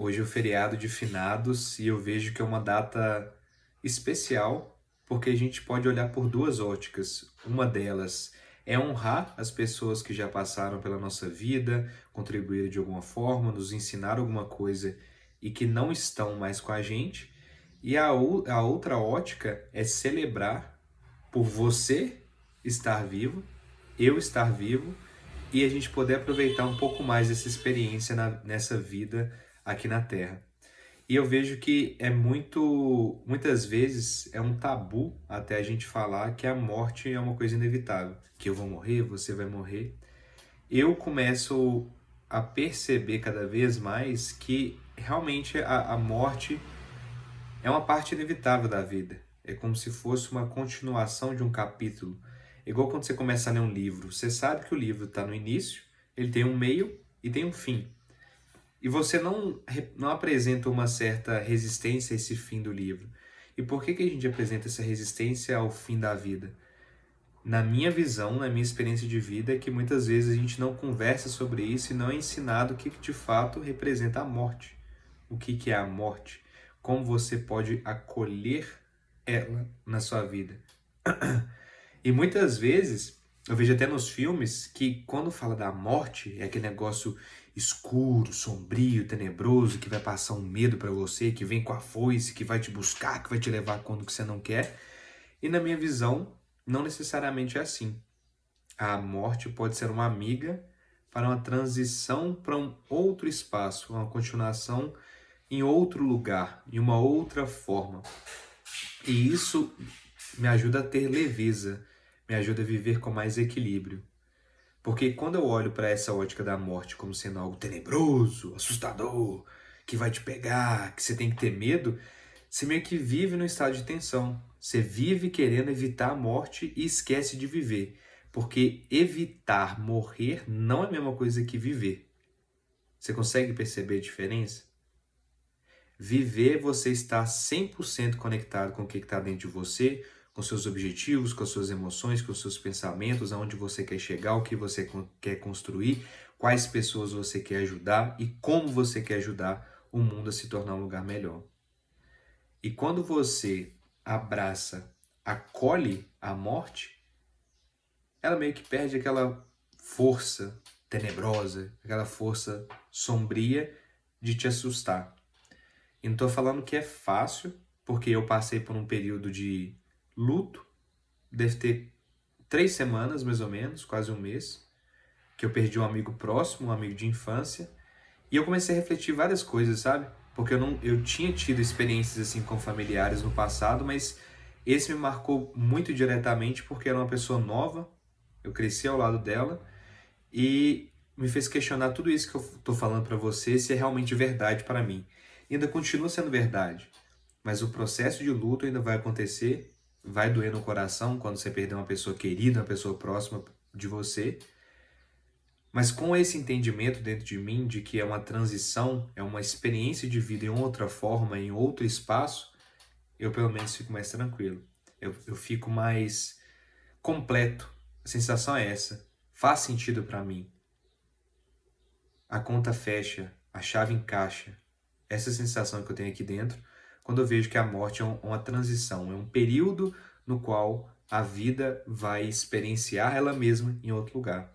Hoje é o feriado de Finados e eu vejo que é uma data especial porque a gente pode olhar por duas óticas. Uma delas é honrar as pessoas que já passaram pela nossa vida, contribuíram de alguma forma, nos ensinaram alguma coisa e que não estão mais com a gente. E a outra ótica é celebrar por você estar vivo, eu estar vivo e a gente poder aproveitar um pouco mais essa experiência nessa vida aqui na Terra. E eu vejo que muitas vezes é um tabu até a gente falar que a morte é uma coisa inevitável, que eu vou morrer, você vai morrer. Eu começo a perceber cada vez mais que realmente a morte é uma parte inevitável da vida. É como se fosse uma continuação de um capítulo. Igual quando você começa a ler um livro. Você sabe que o livro está no início, ele tem um meio e tem um fim. E você não apresenta uma certa resistência a esse fim do livro. E por que a gente apresenta essa resistência ao fim da vida? Na minha visão, na minha experiência de vida, é que muitas vezes a gente não conversa sobre isso e não é ensinado o que de fato representa a morte. O que é a morte? Como você pode acolher ela na sua vida? E muitas vezes, eu vejo até nos filmes que quando fala da morte, é aquele negócio escuro, sombrio, tenebroso, que vai passar um medo para você, que vem com a foice, que vai te buscar, que vai te levar quando que você não quer. E na minha visão, não necessariamente é assim. A morte pode ser uma amiga para uma transição para um outro espaço, uma continuação em outro lugar, em uma outra forma. E isso me ajuda a ter leveza, me ajuda a viver com mais equilíbrio. Porque quando eu olho para essa ótica da morte como sendo algo tenebroso, assustador, que vai te pegar, que você tem que ter medo, você meio que vive num estado de tensão. Você vive querendo evitar a morte e esquece de viver. Porque evitar morrer não é a mesma coisa que viver. Você consegue perceber a diferença? Viver, você está 100% conectado com o que está dentro de você, com seus objetivos, com as suas emoções, com os seus pensamentos, aonde você quer chegar, o que você quer construir, quais pessoas você quer ajudar e como você quer ajudar o mundo a se tornar um lugar melhor. E quando você abraça, acolhe a morte, ela meio que perde aquela força tenebrosa, aquela força sombria de te assustar. E não estou falando que é fácil, porque eu passei por um período de luto, deve ter 3 semanas mais ou menos, quase um mês, que eu perdi um amigo próximo, um amigo de infância, e eu comecei a refletir várias coisas, sabe? Porque eu tinha tido experiências assim com familiares no passado, mas esse me marcou muito diretamente porque era uma pessoa nova, eu cresci ao lado dela e me fez questionar tudo isso que eu estou falando para você, se é realmente verdade para mim. E ainda continua sendo verdade, mas o processo de luto ainda vai acontecer, vai doer no coração quando você perder uma pessoa querida, uma pessoa próxima de você. Mas com esse entendimento dentro de mim de que é uma transição, é uma experiência de vida em outra forma, em outro espaço, eu pelo menos fico mais tranquilo. Eu fico mais completo. A sensação é essa. Faz sentido para mim. A conta fecha, a chave encaixa. Essa sensação que eu tenho aqui dentro quando eu vejo que a morte é uma transição, é um período no qual a vida vai experienciar ela mesma em outro lugar.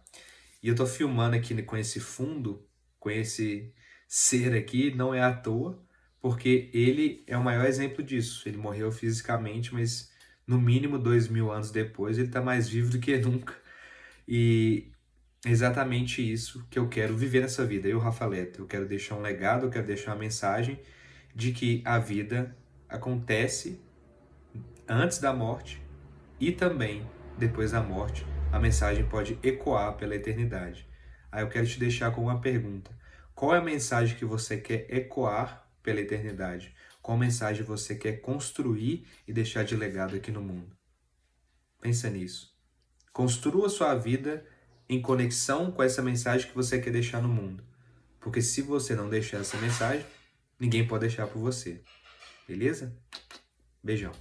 E eu tô filmando aqui com esse fundo, com esse ser aqui, não é à toa, porque ele é o maior exemplo disso. Ele morreu fisicamente, mas no mínimo 2000 anos depois ele está mais vivo do que nunca. E é exatamente isso que eu quero viver nessa vida. Eu, Rafaleto, eu quero deixar um legado, eu quero deixar uma mensagem de que a vida acontece antes da morte e também depois da morte. A mensagem pode ecoar pela eternidade. Aí eu quero te deixar com uma pergunta. Qual é a mensagem que você quer ecoar pela eternidade? Qual mensagem você quer construir e deixar de legado aqui no mundo? Pensa nisso. Construa sua vida em conexão com essa mensagem que você quer deixar no mundo. Porque se você não deixar essa mensagem, ninguém pode deixar por você. Beleza? Beijão.